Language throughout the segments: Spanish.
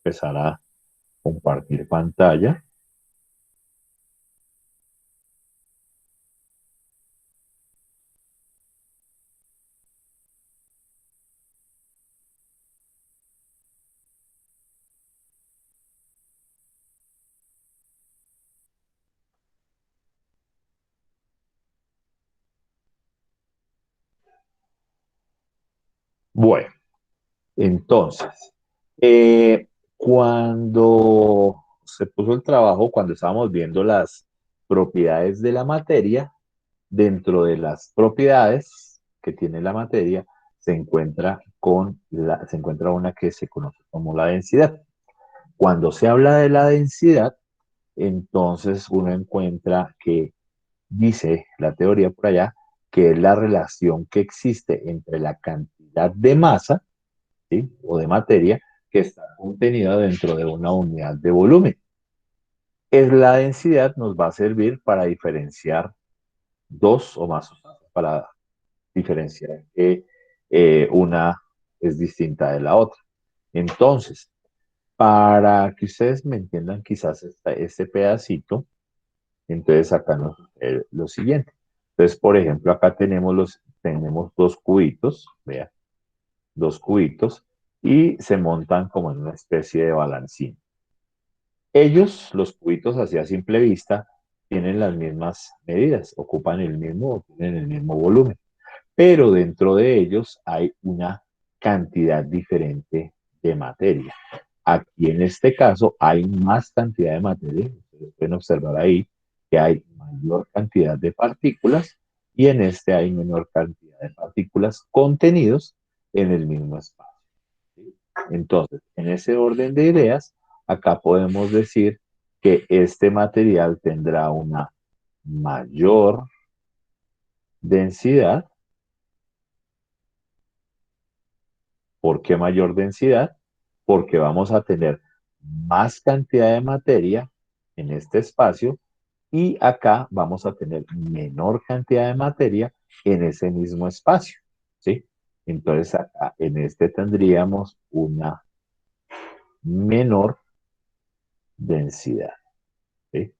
empezar a compartir pantalla. Bueno, entonces, cuando se puso el trabajo, cuando estábamos viendo las propiedades de la materia, dentro de las propiedades que tiene la materia, se encuentra una que se conoce como la densidad. Cuando se habla de la densidad, entonces uno encuentra que dice la teoría por allá que es la relación que existe entre la cantidad de masa, ¿sí? O de materia que está contenida dentro de una unidad de volumen. Es la densidad nos va a servir para diferenciar dos o más sustancias, para diferenciar que una es distinta de la otra. Entonces, para que ustedes me entiendan quizás este pedacito, entonces acá nos sucede lo siguiente. Entonces, por ejemplo, acá tenemos dos cubitos, vean, dos cubitos, y se montan como en una especie de balancín. Ellos, los cubitos así a simple vista, tienen las mismas medidas, ocupan el mismo, tienen el mismo volumen, pero dentro de ellos hay una cantidad diferente de materia. Aquí en este caso hay más cantidad de materia, ustedes pueden observar ahí que hay mayor cantidad de partículas y en este hay menor cantidad de partículas contenidos en el mismo espacio. ¿Sí? Entonces, en ese orden de ideas, acá podemos decir que este material tendrá una mayor densidad. ¿Por qué mayor densidad? Porque vamos a tener más cantidad de materia en este espacio y acá vamos a tener menor cantidad de materia en ese mismo espacio, ¿sí? Entonces acá en este tendríamos una menor densidad, ¿sí?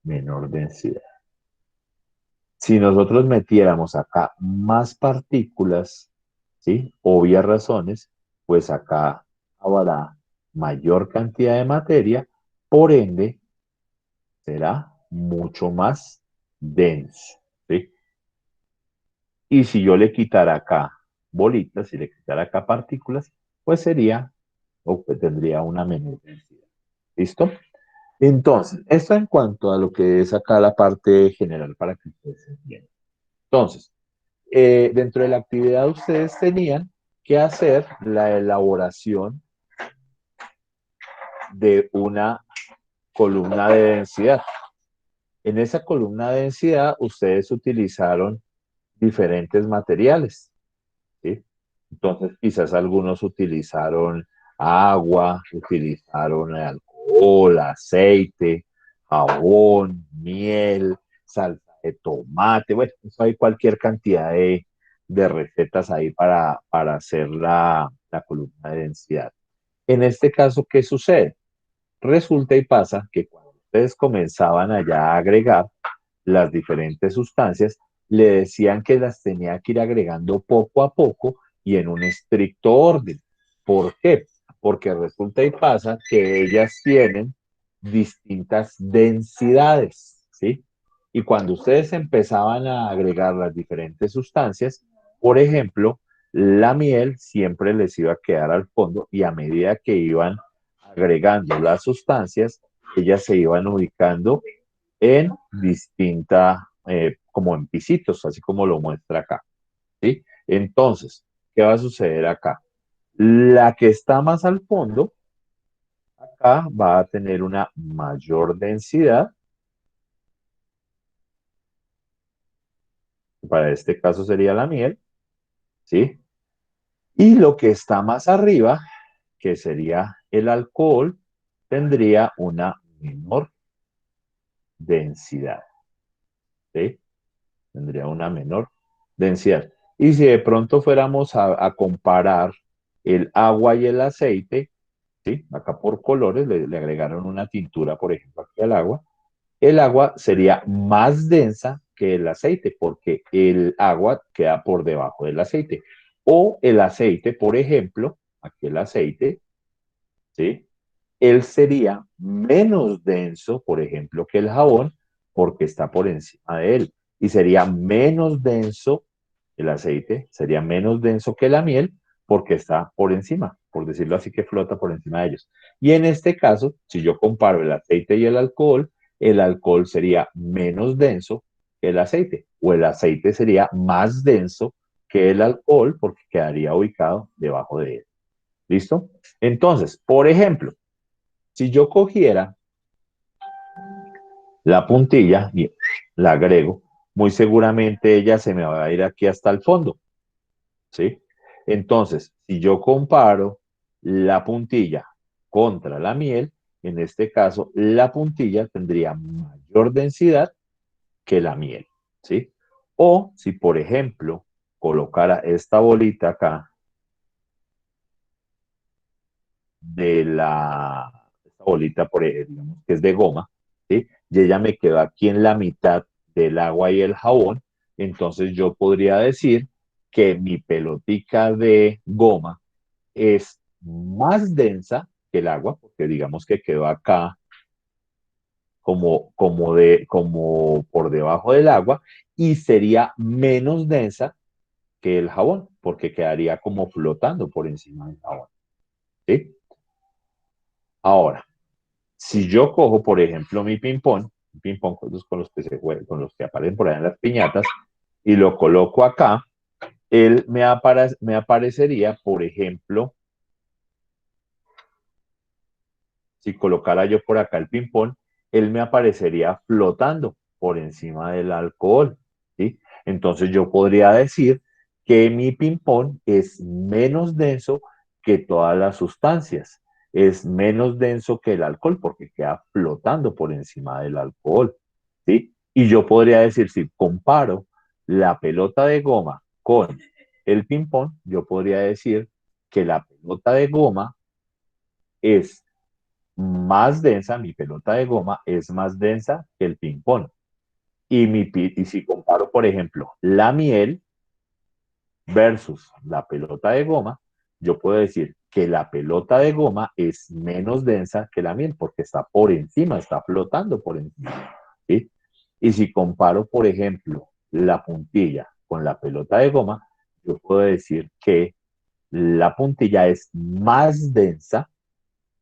Menor densidad. Si nosotros metiéramos acá más partículas, ¿sí? Obvias razones, pues acá habrá mayor cantidad de materia, por ende será mucho más denso, ¿sí? Y si yo le quitara acá bolitas, si le quitara acá partículas, pues sería, o pues tendría una menor densidad. ¿Listo? Entonces, esto en cuanto a lo que es acá la parte general para que ustedes entiendan. Entonces, dentro de la actividad ustedes tenían que hacer la elaboración de una columna de densidad. En esa columna de densidad ustedes utilizaron diferentes materiales, ¿sí? Entonces quizás algunos utilizaron agua, utilizaron alcohol, aceite, jabón, miel, salsa de tomate, bueno, eso hay cualquier cantidad de recetas ahí para hacer la columna de densidad. En este caso, ¿qué sucede? Resulta y pasa que cuando ustedes comenzaban allá a agregar las diferentes sustancias, le decían que las tenía que ir agregando poco a poco y en un estricto orden. ¿Por qué? Porque resulta y pasa que ellas tienen distintas densidades, ¿sí? Y cuando ustedes empezaban a agregar las diferentes sustancias, por ejemplo, la miel siempre les iba a quedar al fondo y a medida que iban agregando las sustancias, ellas se iban ubicando en como en pisitos, así como lo muestra acá, ¿sí? Entonces, ¿qué va a suceder acá? La que está más al fondo, acá va a tener una mayor densidad, para este caso sería la miel, ¿sí? Y lo que está más arriba, que sería el alcohol, tendría una menor densidad, ¿sí? Tendría una menor densidad. Y si de pronto fuéramos a comparar el agua y el aceite, ¿sí? Acá por colores le agregaron una tintura, por ejemplo, aquí al agua. El agua sería más densa que el aceite porque el agua queda por debajo del aceite. O el aceite, por ejemplo, aquí el aceite, ¿sí? Él sería menos denso, por ejemplo, que el jabón porque está por encima de él. Y sería menos denso el aceite, sería menos denso que la miel porque está por encima, por decirlo así, que flota por encima de ellos. Y en este caso, si yo comparo el aceite y el alcohol sería menos denso que el aceite, o el aceite sería más denso que el alcohol porque quedaría ubicado debajo de él. ¿Listo? Entonces, por ejemplo, si yo cogiera la puntilla y la agrego, muy seguramente ella se me va a ir aquí hasta el fondo, ¿sí? Entonces, si yo comparo la puntilla contra la miel, en este caso, la puntilla tendría mayor densidad que la miel, ¿sí? O si, por ejemplo, colocara esta bolita acá esta bolita, digamos, que es de goma, ¿sí? Y ella me quedó aquí en la mitad del agua y el jabón, entonces yo podría decir que mi pelotica de goma es más densa que el agua, porque digamos que quedó acá como por debajo del agua, y sería menos densa que el jabón, porque quedaría como flotando por encima del jabón, ¿sí? Ahora, si yo cojo, por ejemplo, mi ping-pong con los que se juegan, con los que aparecen por ahí en las piñatas, y lo coloco acá, él me aparecería, por ejemplo, si colocara yo por acá el ping-pong, él me aparecería flotando por encima del alcohol, ¿sí? Entonces yo podría decir que mi ping-pong es menos denso que todas las sustancias, es menos denso que el alcohol porque queda flotando por encima del alcohol, ¿sí? Y yo podría decir, si comparo la pelota de goma con el ping-pong, yo podría decir que la pelota de goma es más densa, mi pelota de goma es más densa que el ping-pong. Y si comparo, por ejemplo, la miel versus la pelota de goma, yo puedo decir que la pelota de goma es menos densa que la miel porque está por encima, está flotando por encima, ¿sí? Y si comparo, por ejemplo, la puntilla con la pelota de goma, yo puedo decir que la puntilla es más densa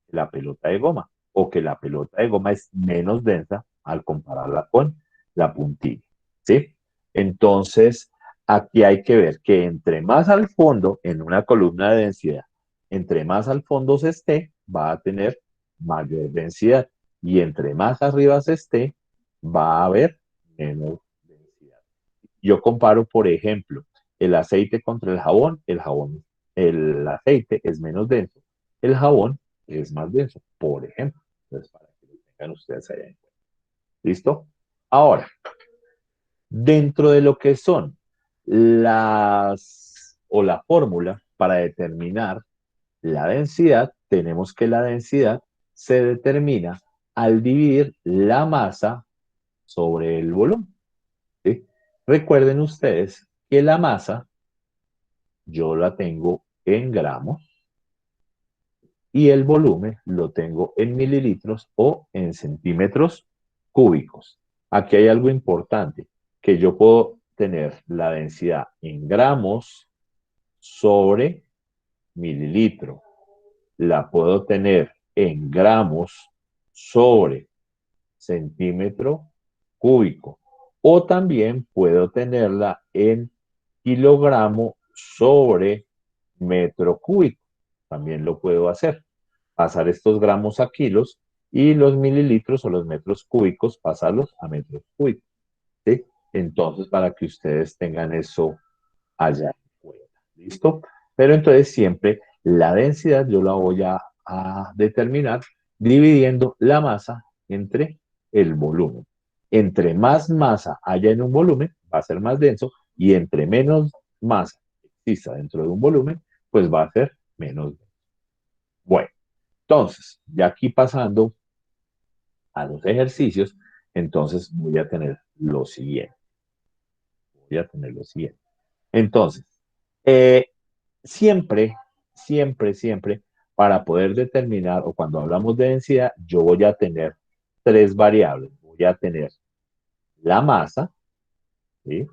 la pelota de goma o que la pelota de goma es menos densa al compararla con la puntilla, ¿sí? Entonces, aquí hay que ver que entre más al fondo, en una columna de densidad, entre más al fondo se esté, va a tener mayor densidad. Y entre más arriba se esté, va a haber menos densidad. Yo comparo, por ejemplo, el aceite contra el aceite es menos denso, el jabón es más denso, por ejemplo. Entonces, para que lo tengan ustedes allá en cuenta. ¿Listo? Ahora, dentro de lo que son la fórmula para determinar la densidad, tenemos que la densidad se determina al dividir la masa sobre el volumen, ¿sí? Recuerden ustedes que la masa yo la tengo en gramos y el volumen lo tengo en mililitros o en centímetros cúbicos. Aquí hay algo importante, que yo puedo tener la densidad en gramos sobre mililitro. La puedo tener en gramos sobre centímetro cúbico. O también puedo tenerla en kilogramo sobre metro cúbico. También lo puedo hacer. Pasar estos gramos a kilos y los mililitros o los metros cúbicos pasarlos a metros cúbicos. ¿Sí? Entonces, para que ustedes tengan eso allá en cuenta. ¿Listo? Pero entonces siempre la densidad yo la voy a determinar dividiendo la masa entre el volumen. Entre más masa haya en un volumen, va a ser más denso, y entre menos masa exista dentro de un volumen, pues va a ser menos denso. Bueno, Entonces, ya aquí pasando a los ejercicios, entonces voy a tener lo siguiente. Voy a tener lo siguiente. Entonces, eh, siempre, siempre, para poder determinar, o cuando hablamos de densidad, yo voy a tener tres variables. Voy a tener la masa, ¿sí?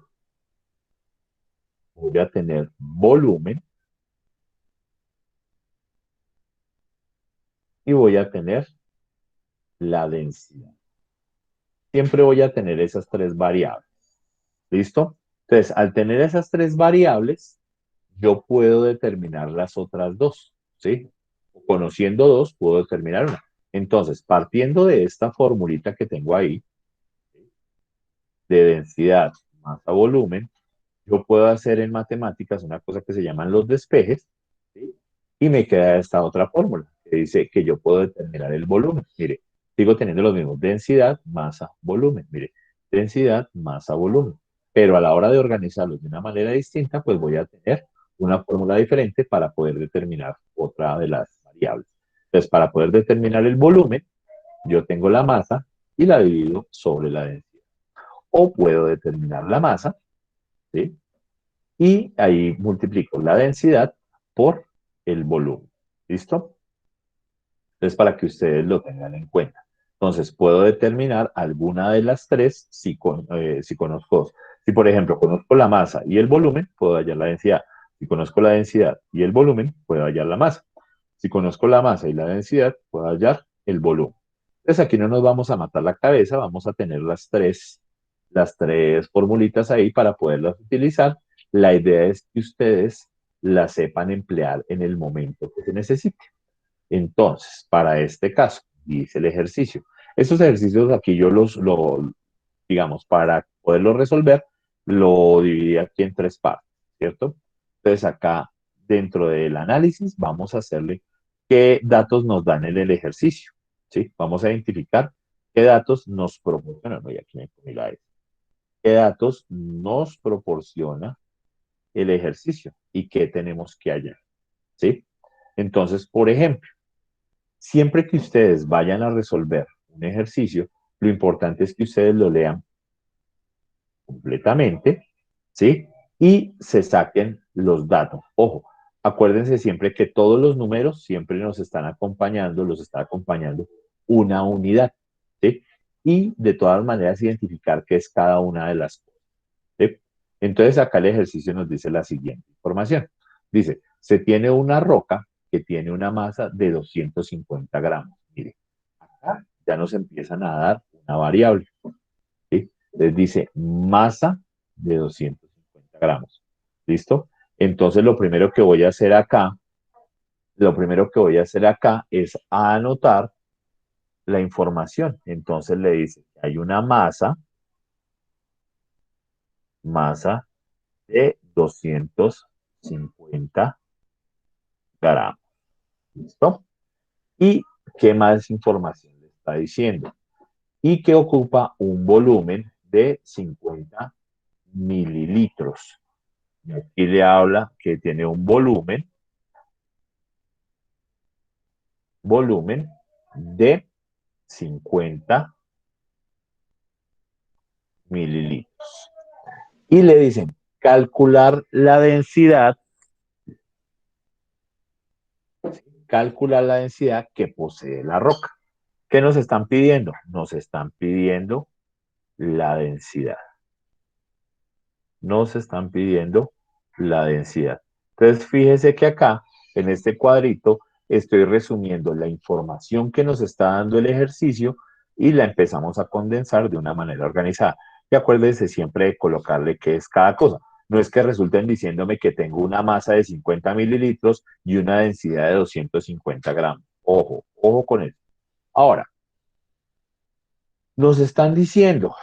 Voy a tener volumen y voy a tener la densidad. Siempre voy a tener esas tres variables. ¿Listo? Entonces, al tener esas tres variables, yo puedo determinar las otras dos, ¿sí? Conociendo dos, puedo determinar una. Entonces, partiendo de esta formulita que tengo ahí, de densidad, masa, volumen, yo puedo hacer en matemáticas una cosa que se llaman los despejes, ¿sí? Y me queda esta otra fórmula que dice que yo puedo determinar el volumen. Mire, sigo teniendo los mismos, densidad, masa, volumen. Mire, densidad, masa, volumen. Pero a la hora de organizarlos de una manera distinta, pues voy a tener una fórmula diferente para poder determinar otra de las variables. Entonces, para poder determinar el volumen, yo tengo la masa y la divido sobre la densidad. O puedo determinar la masa, ¿sí? Y ahí multiplico la densidad por el volumen. ¿Listo? Entonces, para que ustedes lo tengan en cuenta. Entonces, puedo determinar alguna de las tres si conozco dos. Si, por ejemplo, conozco la masa y el volumen, puedo hallar la densidad. Si conozco la densidad y el volumen, puedo hallar la masa. Si conozco la masa y la densidad, puedo hallar el volumen. Entonces, aquí no nos vamos a matar la cabeza, vamos a tener las tres formulitas ahí para poderlas utilizar. La idea es que ustedes las sepan emplear en el momento que se necesite. Entonces, para este caso, dice el ejercicio. Estos ejercicios aquí yo digamos, para poderlos resolver, lo dividí aquí en tres partes, ¿cierto? Entonces, acá, dentro del análisis, vamos a hacerle qué datos nos dan en el ejercicio, ¿sí? Vamos a identificar qué datos nos proporciona, no, y aquí me comí la S, qué datos nos proporciona el ejercicio y qué tenemos que hallar, ¿sí? Entonces, por ejemplo, siempre que ustedes vayan a resolver un ejercicio, lo importante es que ustedes lo lean completamente, ¿sí? Y se saquen los datos. Ojo, acuérdense siempre que todos los números siempre nos están acompañando, los está acompañando una unidad, ¿sí? Y de todas maneras identificar qué es cada una de las cosas, ¿sí? Entonces acá el ejercicio nos dice la siguiente información. Dice, se tiene una roca que tiene una masa de 250 gramos. Mire, acá ya nos empiezan a dar una variable, ¿sí? Les dice masa de 250 gramos. ¿Listo? Entonces lo primero que voy a hacer acá es anotar la información. Entonces le dice que hay una masa de 250 gramos. ¿Listo? ¿Y qué más información le está diciendo? Y que ocupa un volumen de 50 mililitros. Y aquí le habla que tiene un volumen de 50 mililitros. Y le dicen, calcular la densidad que posee la roca. ¿Qué nos están pidiendo? Nos están pidiendo la densidad. Nos están pidiendo la densidad. Entonces, fíjese que acá, en este cuadrito, estoy resumiendo la información que nos está dando el ejercicio y la empezamos a condensar de una manera organizada. Y acuérdense siempre de colocarle qué es cada cosa. No es que resulten diciéndome que tengo una masa de 50 mililitros y una densidad de 250 gramos. Ojo, ojo con eso. Ahora, nos están diciendo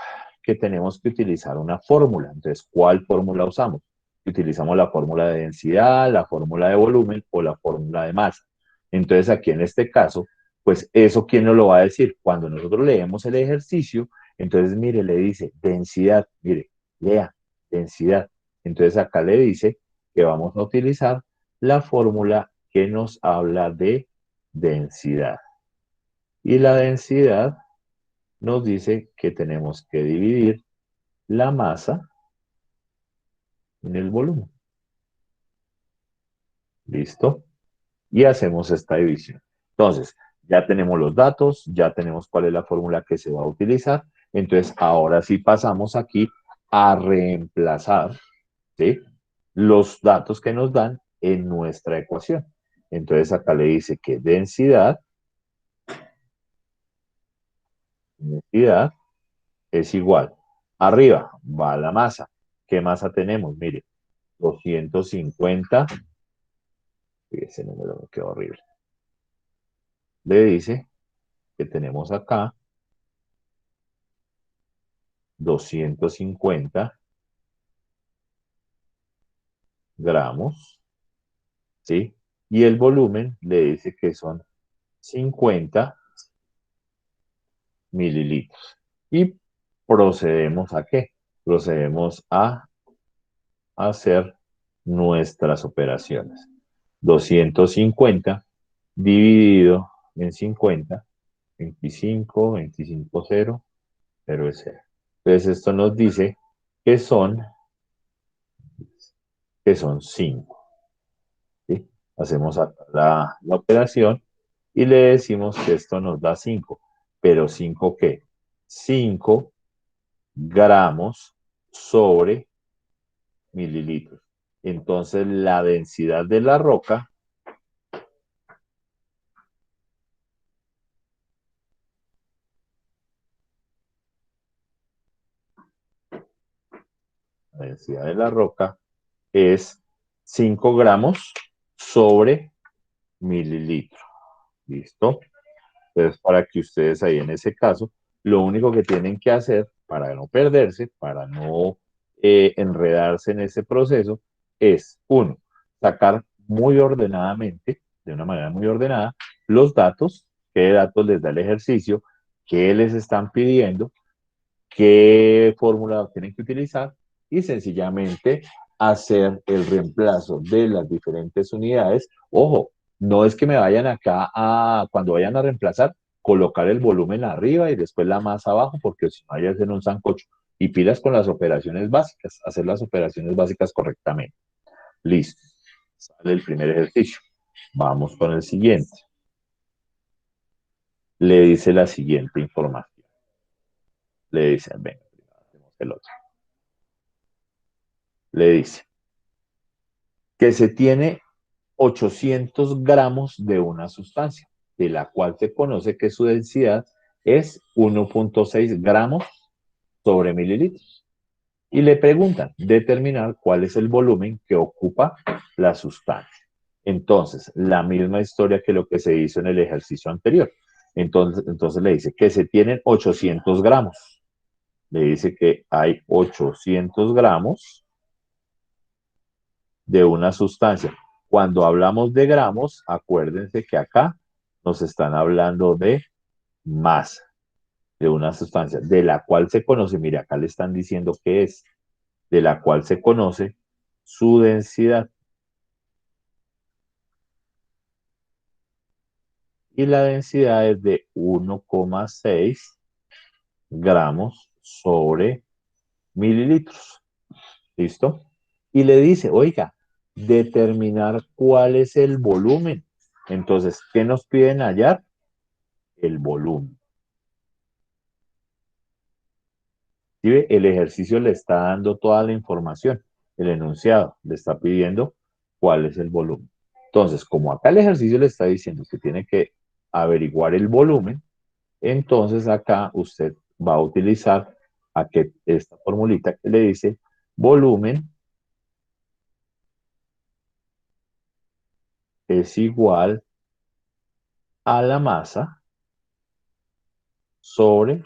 que tenemos que utilizar una fórmula. Entonces, ¿cuál fórmula usamos? Utilizamos la fórmula de densidad, la fórmula de volumen o la fórmula de masa. Entonces, aquí en este caso, pues eso, ¿quién nos lo va a decir? Cuando nosotros leemos el ejercicio, entonces, mire, le dice densidad, mire, lea, densidad. Entonces, acá le dice que vamos a utilizar la fórmula que nos habla de densidad. Y la densidad nos dice que tenemos que dividir la masa en el volumen. ¿Listo? Y hacemos esta división. Entonces, ya tenemos los datos, ya tenemos cuál es la fórmula que se va a utilizar. Entonces, ahora sí pasamos aquí a reemplazar, ¿sí?, los datos que nos dan en nuestra ecuación. Entonces, acá le dice que densidad es igual. Arriba va la masa. ¿Qué masa tenemos? Mire, 250. Ese número me quedó horrible. Le dice que tenemos acá 250 gramos, ¿sí? Y el volumen le dice que son 50 mililitros. Y procedemos ¿a qué? Procedemos a hacer nuestras operaciones. 250 dividido en 50, 25, 25, 0, 0 es 0. Entonces esto nos dice que son, que son 5. ¿Sí? Hacemos la operación y le decimos que esto nos da 5. ¿Pero 5 qué? 5 gramos sobre mililitros. Entonces la densidad de la roca, la densidad de la roca es 5 gramos sobre mililitro. ¿Listo? Entonces, para que ustedes ahí en ese caso, lo único que tienen que hacer para no perderse, para no enredarse en ese proceso, es, uno, sacar muy ordenadamente, de una manera muy ordenada, los datos, qué datos les da el ejercicio, qué les están pidiendo, qué fórmula tienen que utilizar y sencillamente hacer el reemplazo de las diferentes unidades. Ojo, no es que me vayan acá a, cuando vayan a reemplazar, colocar el volumen arriba y después la masa abajo, porque si no, hay hacer un sancocho. Y pilas con las operaciones básicas, hacer las operaciones básicas correctamente. Listo. Sale el primer ejercicio. Vamos con el siguiente. Le dice la siguiente información. Le dice, venga, hacemos el otro. Le dice que se tiene 800 gramos de una sustancia, de la cual se conoce que su densidad es 1.6 gramos sobre mililitros. Y le preguntan determinar cuál es el volumen que ocupa la sustancia. Entonces, la misma historia que lo que se hizo en el ejercicio anterior. Entonces le dice que se tienen 800 gramos. Le dice que hay 800 gramos de una sustancia. Cuando hablamos de gramos, acuérdense que acá nos están hablando de masa, de una sustancia, de la cual se conoce, mire, acá le están diciendo que es, de la cual se conoce su densidad. Y la densidad es de 1,6 gramos sobre mililitros. ¿Listo? Y le dice, oiga, determinar cuál es el volumen. Entonces, ¿qué nos piden hallar? El volumen. ¿Sí ve? El ejercicio le está dando toda la información. El enunciado le está pidiendo cuál es el volumen. Entonces, como acá el ejercicio le está diciendo que tiene que averiguar el volumen, entonces acá usted va a utilizar esta formulita que le dice volumen es igual a la masa sobre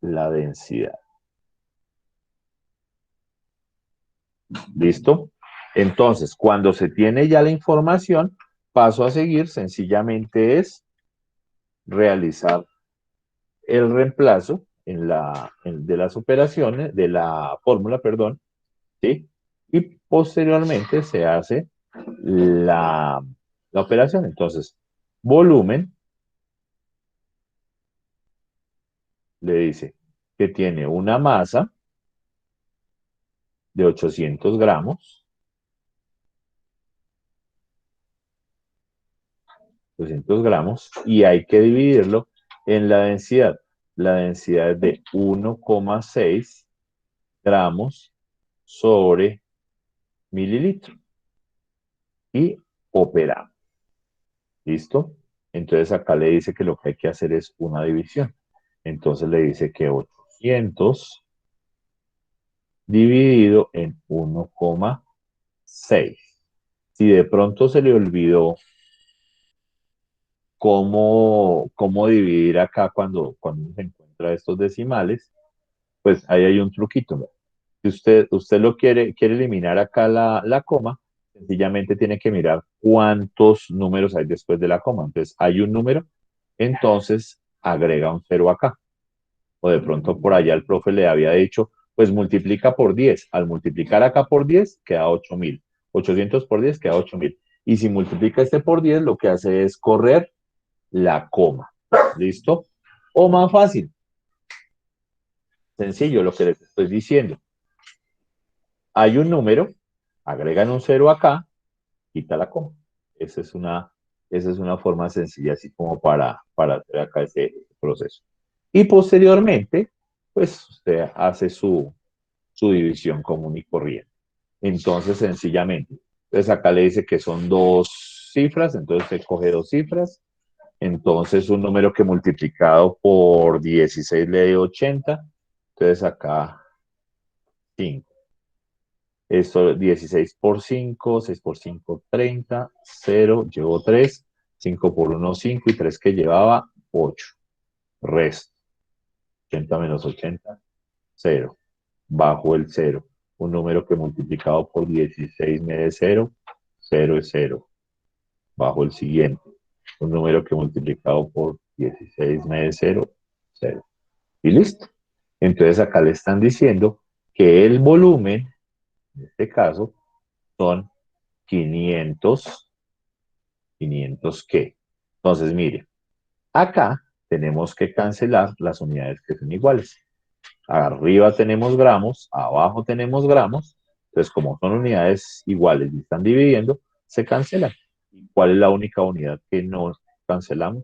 la densidad. ¿Listo? Entonces, cuando se tiene ya la información, paso a seguir sencillamente es realizar el reemplazo de las operaciones, de la fórmula, perdón, ¿sí? Y posteriormente se hace la operación. Entonces, Volumen, le dice que tiene una masa de 800 gramos, 200 gramos, y hay que dividirlo en la densidad. La densidad es de 1,6 gramos sobre mililitro. Y operamos. ¿Listo? Entonces acá le dice que lo que hay que hacer es una división. Entonces le dice que 800 dividido en 1,6. Si de pronto se le olvidó cómo dividir acá cuando se encuentra estos decimales, pues ahí hay un truquito, ¿no? Si usted lo quiere eliminar acá la coma, sencillamente tiene que mirar cuántos números hay después de la coma. Entonces, hay un número, entonces agrega un cero acá. O de pronto por allá el profe le había dicho, pues multiplica por 10. Al multiplicar acá por 10 queda 8.000. 800 por 10 queda 8.000. Y si multiplica este por 10, lo que hace es correr la coma. ¿Listo? O más fácil, sencillo lo que les estoy diciendo. Hay un número, agregan un cero acá, quita la coma. Esa es esa es una forma sencilla, así como para hacer acá ese proceso. Y posteriormente, pues usted hace su división común y corriente. Entonces, sencillamente, entonces acá le dice que son dos cifras, entonces se coge dos cifras. Entonces, un número que multiplicado por 16 le dio 80. Entonces, acá 5. Esto 16 por 5, 6 por 5, 30, 0, llevo 3, 5 por 1, 5 y 3 que llevaba 8. Resto, 80 menos 80, 0. Bajo el 0. Un número que multiplicado por 16 me dé 0, 0 es 0. Bajo el siguiente. Un número que multiplicado por 16 me dé 0, 0. Y listo. Entonces acá le están diciendo que el volumen, en este caso, son 500. ¿500 qué? Entonces, mire, acá tenemos que cancelar las unidades que son iguales. Arriba tenemos gramos, abajo tenemos gramos. Entonces, como son unidades iguales y están dividiendo, se cancelan. ¿Cuál es la única unidad que no cancelamos?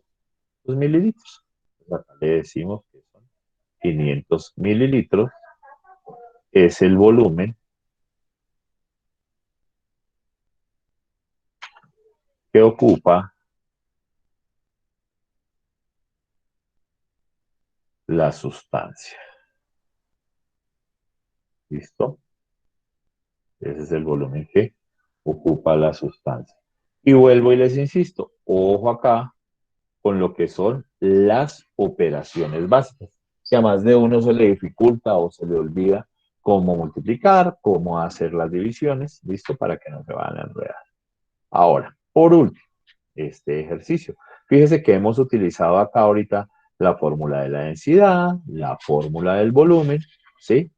Los mililitros. Entonces, acá le decimos que son 500 mililitros. Es el volumen que ocupa la sustancia. ¿Listo? Ese es el volumen que ocupa la sustancia. Y vuelvo y les insisto, ojo acá con lo que son las operaciones básicas. Si a más de uno se le dificulta o se le olvida cómo multiplicar, cómo hacer las divisiones, listo, para que no se van a enredar. Ahora, por último, este ejercicio. Fíjese que hemos utilizado acá ahorita la fórmula de la densidad, la fórmula del volumen, ¿sí?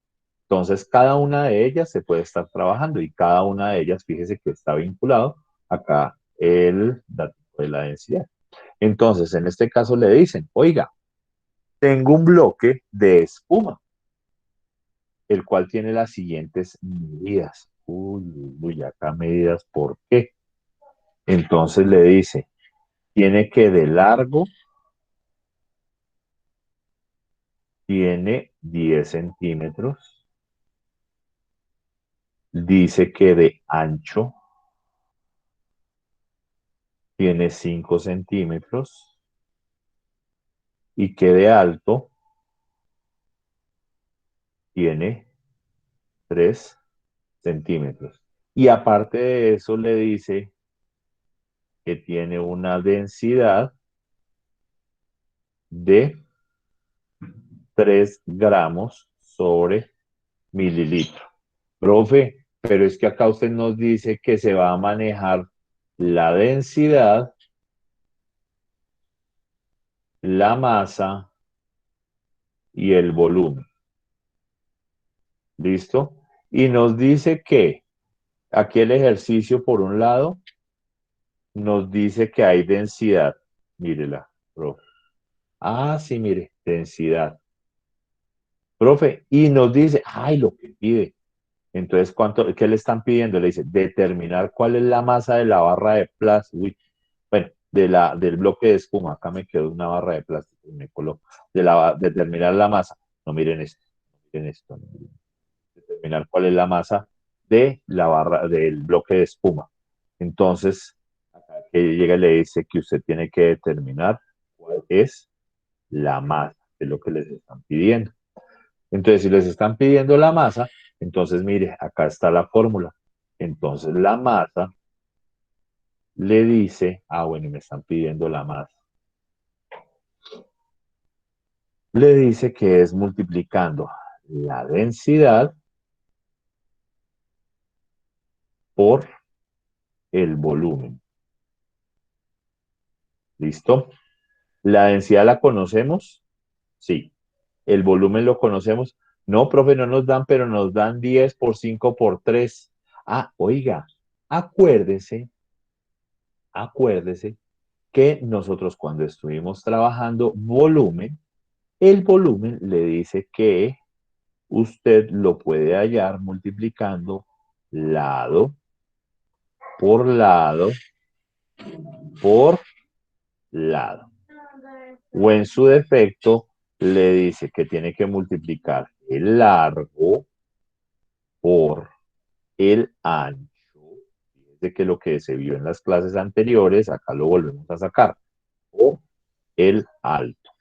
Entonces, cada una de ellas se puede estar trabajando y cada una de ellas, fíjese que está vinculado acá el dato de la densidad. Entonces, en este caso le dicen, oiga, tengo un bloque de espuma, el cual tiene las siguientes medidas. Uy, acá medidas, ¿por qué? Entonces le dice, tiene que de largo, tiene 10 centímetros, dice que de ancho tiene 5 centímetros y que de alto tiene 3 centímetros. Y aparte de eso le dice que tiene una densidad de 3 gramos sobre mililitro. Profe, pero es que acá usted nos dice que se va a manejar la densidad, la masa y el volumen. ¿Listo? Y nos dice que aquí el ejercicio, por un lado, nos dice que hay densidad Mírela, profe. Ah, sí, mire, densidad. Profe, y nos dice, ay, lo que pide. Entonces, ¿qué le están pidiendo? Le dice, determinar cuál es la masa de la barra de plástico. Uy, bueno, del bloque de espuma. Acá me quedó una barra de plástico y me coloco. Determinar la masa. No, miren esto. Miren esto. No, miren. Determinar cuál es la masa de la barra, del bloque de espuma. Entonces, acá que llega y le dice que usted tiene que determinar cuál es la masa de lo que les están pidiendo. Entonces, si les están pidiendo la masa, entonces mire, acá está la fórmula. Entonces, la masa le dice, bueno, y me están pidiendo la masa. Le dice que es multiplicando la densidad por el volumen. ¿Listo? ¿La densidad la conocemos? Sí. ¿El volumen lo conocemos? No, profe, no nos dan, pero nos dan 10 por 5 por 3. Oiga, acuérdese, acuérdese que nosotros cuando estuvimos trabajando volumen, el volumen le dice que usted lo puede hallar multiplicando lado por lado por lado. O en su defecto, le dice que tiene que multiplicar el largo por el ancho. Fíjese que lo que se vio en las clases anteriores, acá lo volvemos a sacar. O el alto.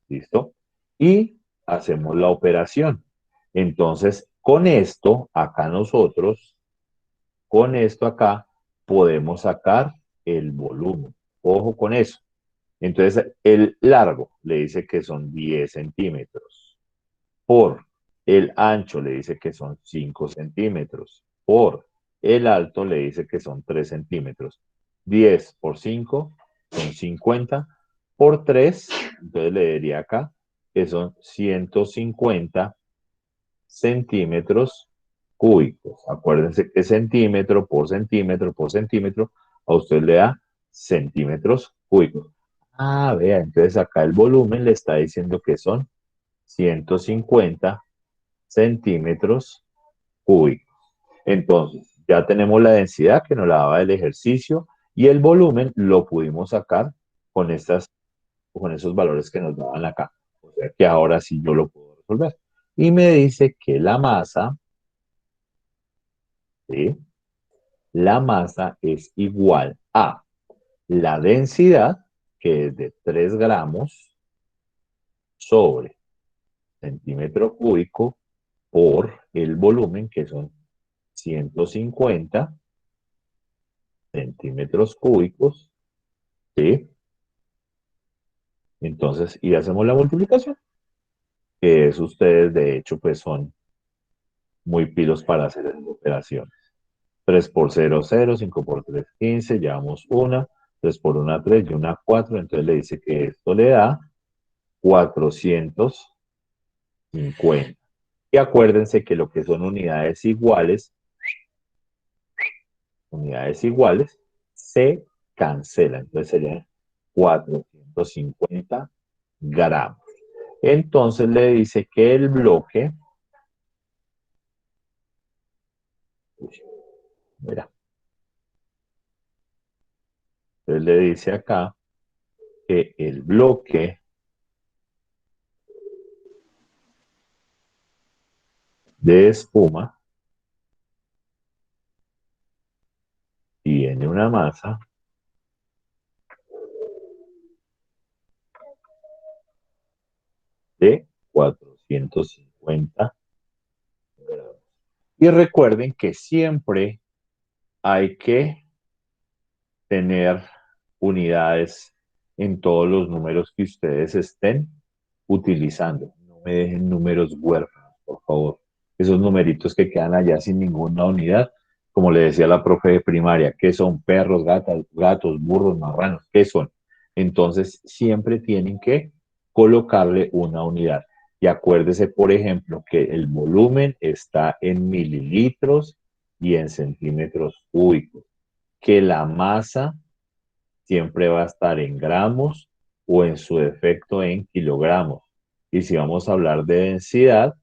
¿Listo? Y hacemos la operación. Entonces, con esto, acá nosotros, con esto acá, podemos sacar el volumen. Ojo con eso. Entonces, el largo le dice que son 10 centímetros. Por el ancho le dice que son 5 centímetros. Por el alto le dice que son 3 centímetros. 10 por 5 son 50. Por 3, entonces le diría acá que son 150 centímetros cúbicos. Acuérdense que centímetro por centímetro, a usted le da centímetros cúbicos. Vea, entonces acá el volumen le está diciendo que son 150 centímetros cúbicos. Entonces, ya tenemos la densidad que nos la daba el ejercicio y el volumen lo pudimos sacar con esos valores que nos daban acá. O sea que ahora sí yo lo puedo resolver. Y me dice que la masa, ¿sí? La masa es igual a la densidad, que es de 3 gramos sobre centímetro cúbico, por el volumen, que son 150 centímetros cúbicos, ¿sí? Entonces, y hacemos la multiplicación, que es ustedes, de hecho, pues son muy pilos para hacer esas operaciones. 3 por 0, 0, 5 por 3, 15, llevamos una, 3 por 1, 3 y una 4, entonces le dice que esto le da 450. Y acuérdense que lo que son unidades iguales, se cancela. Entonces serían 450 gramos. Entonces le dice que el bloque, mira, entonces le dice acá que el bloque de espuma tiene una masa de 450 gramos. Y recuerden que siempre hay que tener unidades en todos los números que ustedes estén utilizando. No me dejen números huérfanos, por favor. Esos numeritos que quedan allá sin ninguna unidad, como le decía la profe de primaria, ¿qué son? Perros, gatos, burros, marranos, ¿qué son? Entonces, siempre tienen que colocarle una unidad. Y acuérdese, por ejemplo, que el volumen está en mililitros y en centímetros cúbicos, que la masa siempre va a estar en gramos o en su defecto en kilogramos. Y si vamos a hablar de densidad,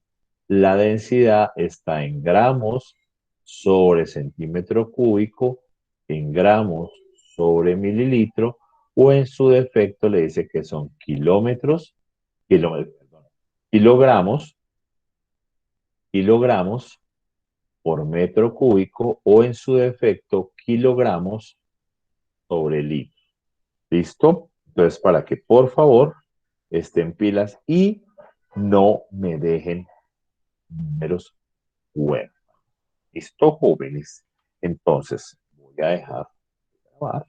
la densidad está en gramos sobre centímetro cúbico, en gramos sobre mililitro, o en su defecto le dice que son perdón, kilogramos, kilogramos por metro cúbico, o en su defecto kilogramos sobre litro. ¿Listo? Entonces, para que por favor estén pilas y no me dejen números buenos. ¿Listo, jóvenes? Entonces, voy a dejar de grabar.